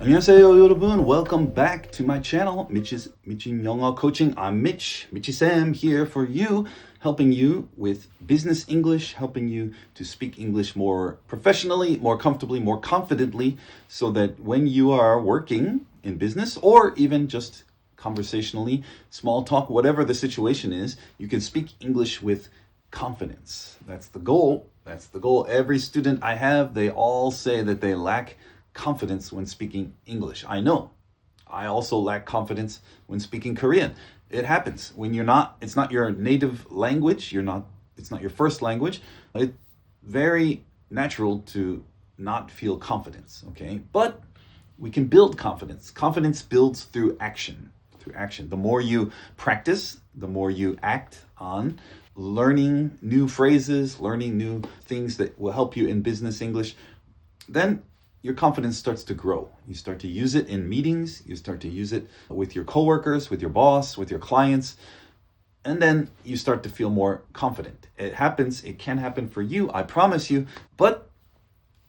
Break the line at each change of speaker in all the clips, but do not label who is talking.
안녕하세요, 여러분. Welcome back to my channel, Mitch's 영어 coaching. I'm Mitch Sam here for you, helping you with business English, helping you to speak English more professionally, more comfortably, more confidently, so that when you are working in business or even just conversationally, small talk, whatever the situation is, you can speak English with confidence. That's the goal. That's the goal. Every student I have, they all say that they lack confidence when speaking English. I know. I also lack confidence when speaking Korean. It happens when it's not your native language, it's not your first language. It's very natural to not feel confidence, okay? But we can build confidence. Confidence builds through action. The more you practice, the more you act on learning new phrases, learning new things that will help you in business English, then your confidence starts to grow. You start to use it in meetings, you start to use it with your coworkers, with your boss, with your clients, and then you start to feel more confident. It can happen for you, I promise you, but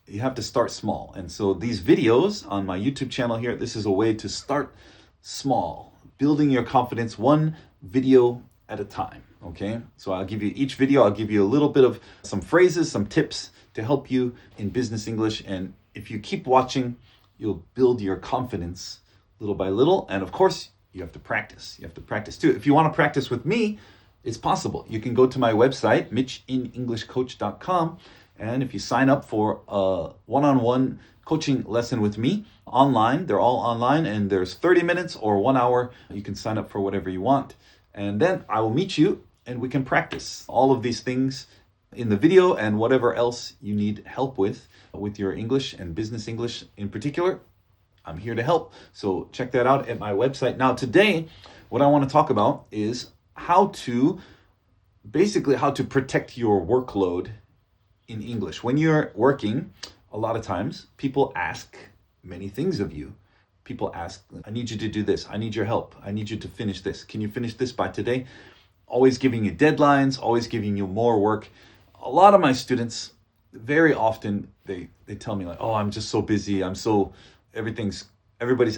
you have to start small. And so these videos on my YouTube channel here, this is a way to start small, building your confidence one video at a time, okay? So I'll give you a little bit of some phrases, some tips to help you in business English. And if you keep watching, you'll build your confidence little by little. And of course, you have to practice. You have to practice too. If you want to practice with me, it's possible. You can go to my website, mitchinenglishcoach.com. And if you sign up for a one-on-one coaching lesson with me online, they're all online, and there's 30 minutes or 1 hour. You can sign up for whatever you want. And then I will meet you and we can practice all of these things in the video and whatever else you need help with your English and business English in particular. I'm here to help. So check that out at my website. Now today, what I want to talk about is how to protect your workload in English. When you're working, a lot of times people ask many things of you. People ask, I need you to do this. I need your help. I need you to finish this. Can you finish this by today? Always giving you deadlines, always giving you more work. A lot of my students, very often, they tell me like, oh, I'm just so busy. Everybody's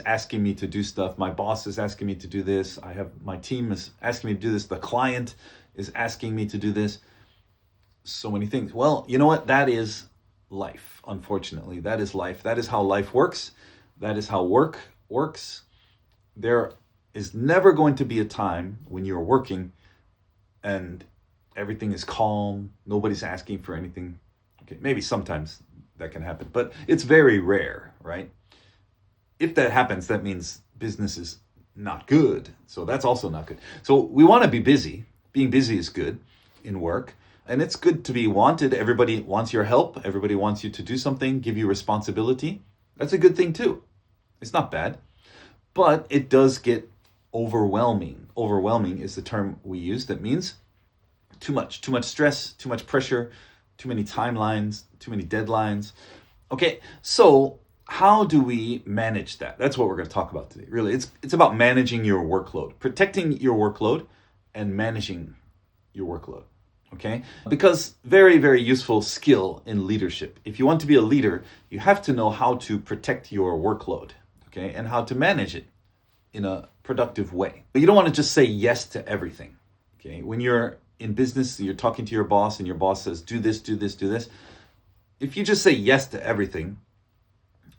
asking me to do stuff. My boss is asking me to do this. My team is asking me to do this. The client is asking me to do this. So many things. Well, you know what? That is life, unfortunately. That is life. That is how life works. That is how work works. There is never going to be a time when you're working and everything is calm, nobody's asking for anything. Okay, maybe sometimes that can happen, but it's very rare, right? If that happens, that means business is not good. So that's also not good. So we want to be busy. Being busy is good in work. And it's good to be wanted. Everybody wants your help. Everybody wants you to do something, give you responsibility. That's a good thing too. It's not bad. But it does get overwhelming. Overwhelming is the term we use. That means too much stress, too much pressure, too many timelines, too many deadlines. Okay, so how do we manage that? That's what we're going to talk about today. Really, it's about managing your workload, protecting your workload and managing your workload. Okay? Because very, very useful skill in leadership. If you want to be a leader, you have to know how to protect your workload, okay? And how to manage it in a productive way. But you don't want to just say yes to everything, okay? When you're in business, you're talking to your boss and your boss says, do this, do this, do this. If you just say yes to everything,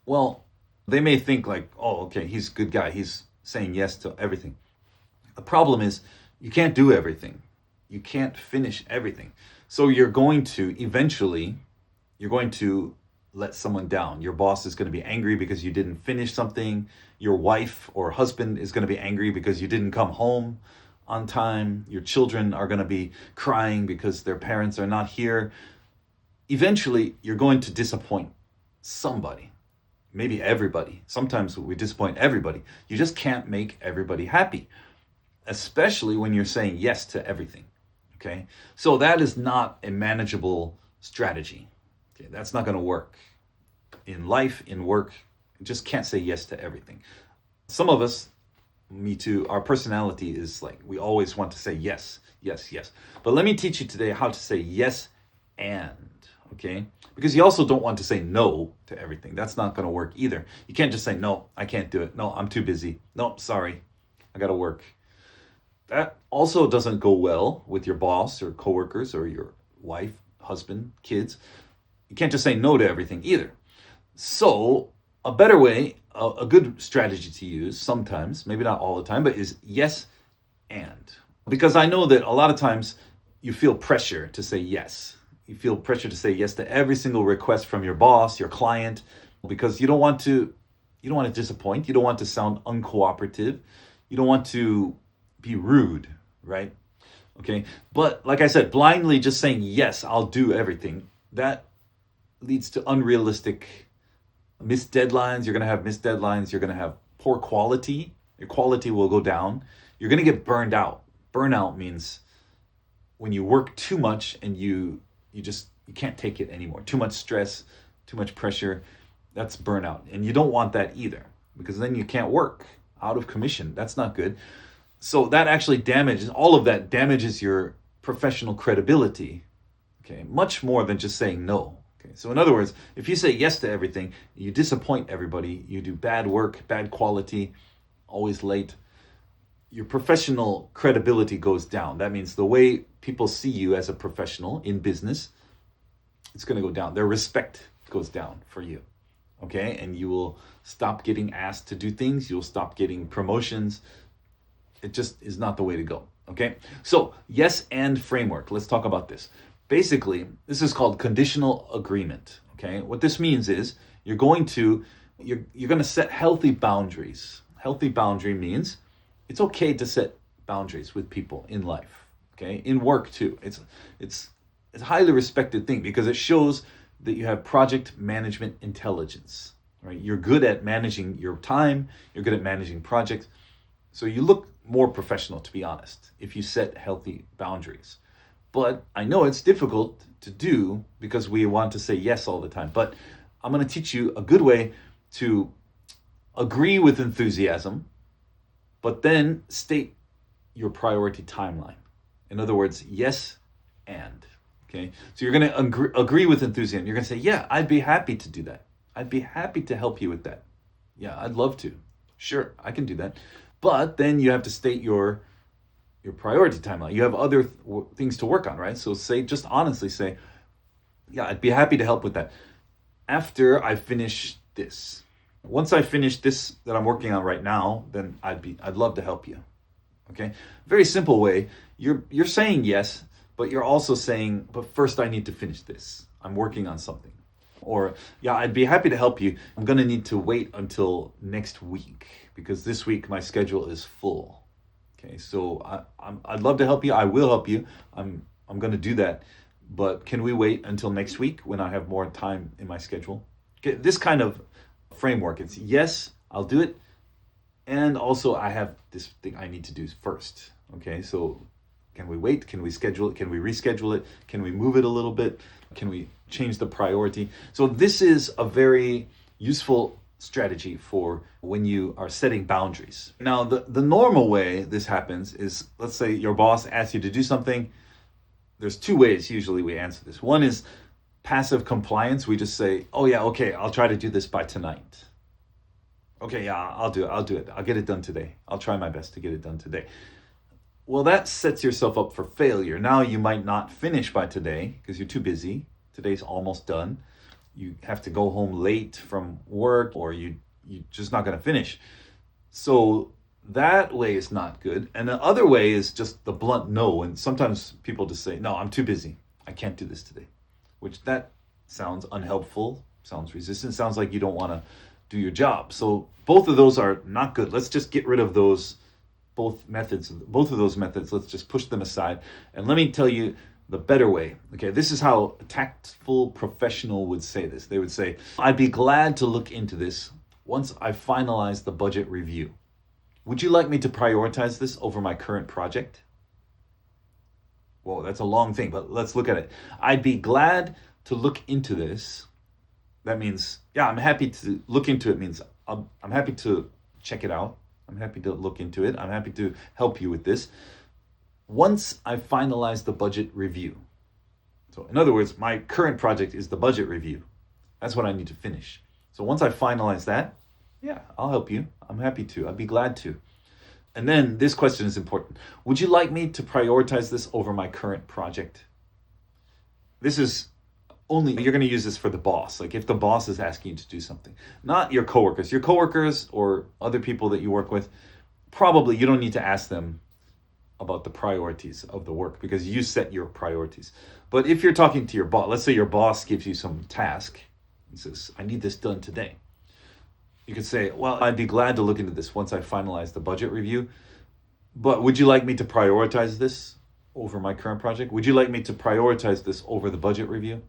well, they may think like, oh, okay, he's a good guy. He's saying yes to everything. The problem is you can't do everything. You can't finish everything. So you're going to let someone down. Your boss is going to be angry because you didn't finish something. Your wife or husband is going to be angry because you didn't come home on time. Your children are going to be crying because their parents are not here. Eventually, you're going to disappoint somebody, maybe everybody. Sometimes we disappoint everybody. You just can't make everybody happy, especially when you're saying yes to everything. Okay, so that is not a manageable strategy. Okay, that's not going to work in life, in work. You just can't say yes to everything. Some of us, me too, our personality is like we always want to say yes, yes, yes. But let me teach you today how to say yes and. okay? Because you also don't want to say no to everything. That's not going to work either. You can't just say, no, I can't do it. No, I'm too busy. No, sorry, I got to work. That also doesn't go well with your boss or coworkers or your wife, husband, kids. You can't just say no to everything either. So a better way, a good strategy to use sometimes, maybe not all the time, but is yes and. Because I know that a lot of times you feel pressure to say yes. You feel pressure to say yes to every single request from your boss, your client, because you don't want to disappoint. You don't want to sound uncooperative. You don't want to be rude, right? Okay. But like I said, blindly just saying, yes, I'll do everything, that leads to unrealistic missed deadlines. You're going to have missed deadlines. You're going to have poor quality. Your quality will go down. You're going to get burned out. Burnout means when you work too much and you can't take it anymore. Too much stress, too much pressure. That's burnout. And you don't want that either, because then you can't work out of commission. That's not good. So that actually all of that damages your professional credibility, okay? Much more than just saying no. Okay? So in other words, if you say yes to everything, you disappoint everybody, you do bad work, bad quality, always late, your professional credibility goes down. That means the way people see you as a professional in business, it's going to go down. Their respect goes down for you, okay? And you will stop getting asked to do things. You'll stop getting promotions. It just is not the way to go, okay? So yes and framework. Let's talk about this. Basically, this is called conditional agreement, okay? What this means is you're going to set healthy boundaries. Healthy boundary means it's okay to set boundaries with people in life, okay? In work too. It's a highly respected thing because it shows that you have project management intelligence, right? You're good at managing your time. You're good at managing projects. So you look more professional, to be honest, if you set healthy boundaries. But I know it's difficult to do because we want to say yes all the time. But I'm going to teach you a good way to agree with enthusiasm, but then state your priority timeline. In other words, yes and. Okay, so you're going to agree with enthusiasm. You're going to say, yeah, I'd be happy to do that. I'd be happy to help you with that. Yeah, I'd love to. Sure, I can do that. But then you have to state your priority timeline. You have other things to work on, right? So just honestly say, yeah, I'd be happy to help with that after I finish this. Once I finish this that I'm working on right now, then I'd love to help you. Okay? Very simple way. You're saying yes, but you're also saying, but first I need to finish this. I'm working on something. Or, yeah, I'd be happy to help you. I'm going to need to wait until next week because this week my schedule is full. Okay, so I'd love to help you. I will help you. I'm going to do that. But can we wait until next week when I have more time in my schedule? Okay, this kind of framework. It's yes, I'll do it. And also I have this thing I need to do first. Okay, so can we wait? Can we schedule it? Can we reschedule it? Can we move it a little bit? Can we change the priority? So this is a very useful strategy for when you are setting boundaries. Now, the normal way this happens is, let's say your boss asks you to do something. There's two ways usually we answer this. One is passive compliance. We just say, oh yeah, okay, I'll try to do this by tonight. Okay, yeah, I'll do it. I'll get it done today. I'll try my best to get it done today. Well, that sets yourself up for failure. Now you might not finish by today because you're too busy. Today's almost done. You have to go home late from work, or you're just not going to finish. So that way is not good. And the other way is just the blunt no. And sometimes people just say, no, I'm too busy. I can't do this today. Which that sounds unhelpful, sounds resistant, sounds like you don't want to do your job. So both of those are not good. Let's just get rid of both of those methods. Let's just push them aside. And let me tell you the better way. Okay, this is how a tactful professional would say this. They would say, I'd be glad to look into this once I finalize the budget review. Would you like me to prioritize this over my current project? Whoa, that's a long thing, but let's look at it. I'd be glad to look into this. That means, yeah, I'm happy to look into it. Means I'm happy to check it out. I'm happy to look into it. I'm happy to help you with this once I finalize the budget review. So in other words, my current project is the budget review. That's what I need to finish. So once I finalize that, yeah, I'll help you. I'm happy to. I'd be glad to. And then this question is important. Would you like me to prioritize this over my current project? This is only, you're going to use this for the boss. Like if the boss is asking you to do something, not your coworkers. Your coworkers or other people that you work with, probably you don't need to ask them about the priorities of the work because you set your priorities. But if you're talking to your boss, let's say your boss gives you some task and says, I need this done today. You could say, well, I'd be glad to look into this once I finalize the budget review, but would you like me to prioritize this over my current project? Would you like me to prioritize this over the budget review?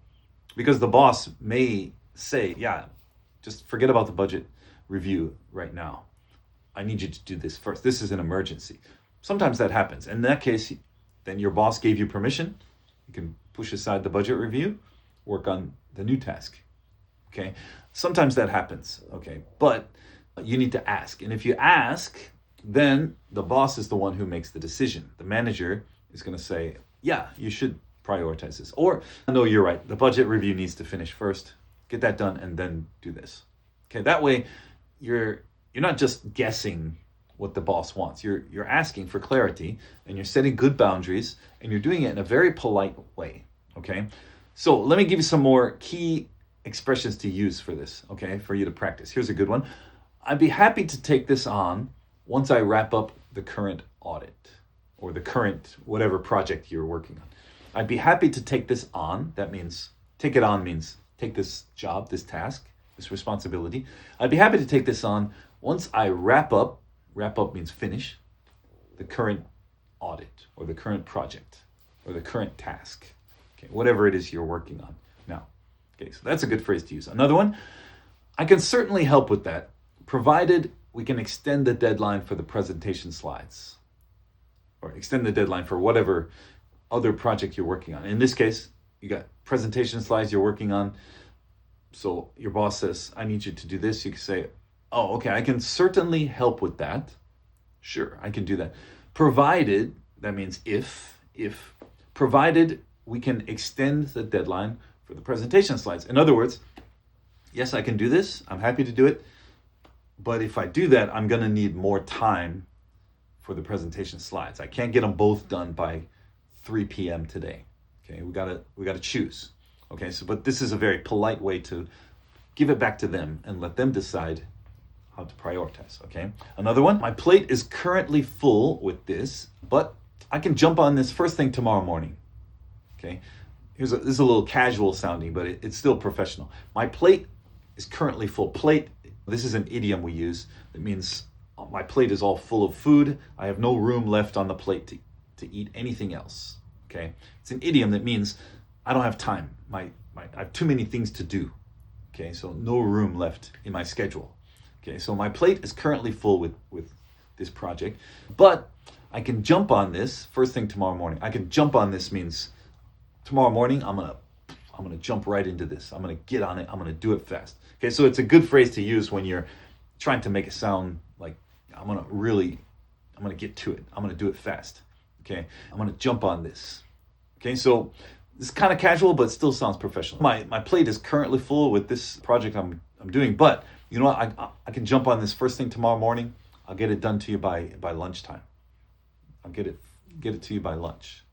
Because the boss may say, yeah, just forget about the budget review right now. I need you to do this first. This is an emergency. Sometimes that happens. In that case, then your boss gave you permission. You can push aside the budget review, work on the new task. Okay, sometimes that happens, okay, but you need to ask. And if you ask, then the boss is the one who makes the decision. The manager is going to say, yeah, you should prioritize this. Or, no, you're right, the budget review needs to finish first. Get that done and then do this. Okay, that way you're not just guessing what the boss wants. You're asking for clarity and you're setting good boundaries and you're doing it in a very polite way, okay? So let me give you some more key expressions to use for this, okay, for you to practice. Here's a good one. I'd be happy to take this on once I wrap up the current audit or the current whatever project you're working on. I'd be happy to take this on. That means take it on means take this job, this task, this responsibility. I'd be happy to take this on once I wrap up means finish, the current audit or the current project or the current task, okay, whatever it is you're working on now. Okay, so that's a good phrase to use. Another one, I can certainly help with that, provided we can extend the deadline for the presentation slides or extend the deadline for whatever other project you're working on. In this case, you got presentation slides you're working on. So your boss says, I need you to do this. You can say, oh, okay, I can certainly help with that. Sure, I can do that. Provided, that means if, provided we can extend the deadline for the presentation slides. In other words, yes, I can do this. I'm happy to do it. But if I do that, I'm going to need more time for the presentation slides. I can't get them both done by 3 p.m. today. Okay, we gotta choose. Okay, so but this is a very polite way to give it back to them and let them decide how to prioritize. Okay, another one. My plate is currently full with this, but I can jump on this first thing tomorrow morning. Okay. This is a little casual sounding, but it's still professional. My plate is currently full. Plate, this is an idiom we use that means my plate is all full of food. I have no room left on the plate to eat anything else. Okay, it's an idiom that means I don't have time. I have too many things to do. Okay, so no room left in my schedule. Okay, so my plate is currently full with this project, but I can jump on this first thing tomorrow morning. I can jump on this means tomorrow morning, I'm gonna jump right into this. I'm gonna get on it. I'm gonna do it fast. Okay, so it's a good phrase to use when you're trying to make it sound like I'm gonna get to it. I'm gonna do it fast. Okay, I'm gonna jump on this. Okay, so this is kind of casual, but still sounds professional. My plate is currently full with this project I'm doing, but you know what? I can jump on this first thing tomorrow morning. I'll get it done to you by lunchtime. I'll get it to you by lunch.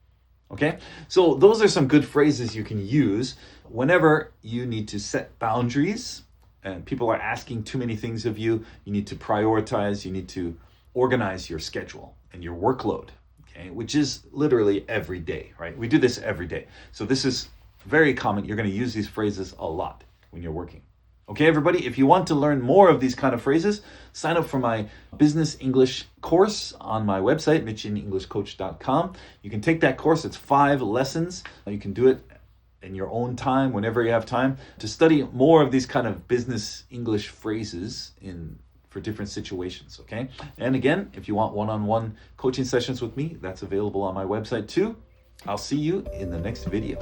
Okay, so those are some good phrases you can use whenever you need to set boundaries and people are asking too many things of you. You need to prioritize, you need to organize your schedule and your workload, okay, which is literally every day, right? We do this every day. So this is very common. You're going to use these phrases a lot when you're working. Okay, everybody, if you want to learn more of these kind of phrases, sign up for my business English course on my website, mitchenglishcoach.com. You can take that course. It's 5 lessons. You can do it in your own time, whenever you have time, to study more of these kind of business English phrases for different situations, okay? And again, if you want one-on-one coaching sessions with me, that's available on my website too. I'll see you in the next video.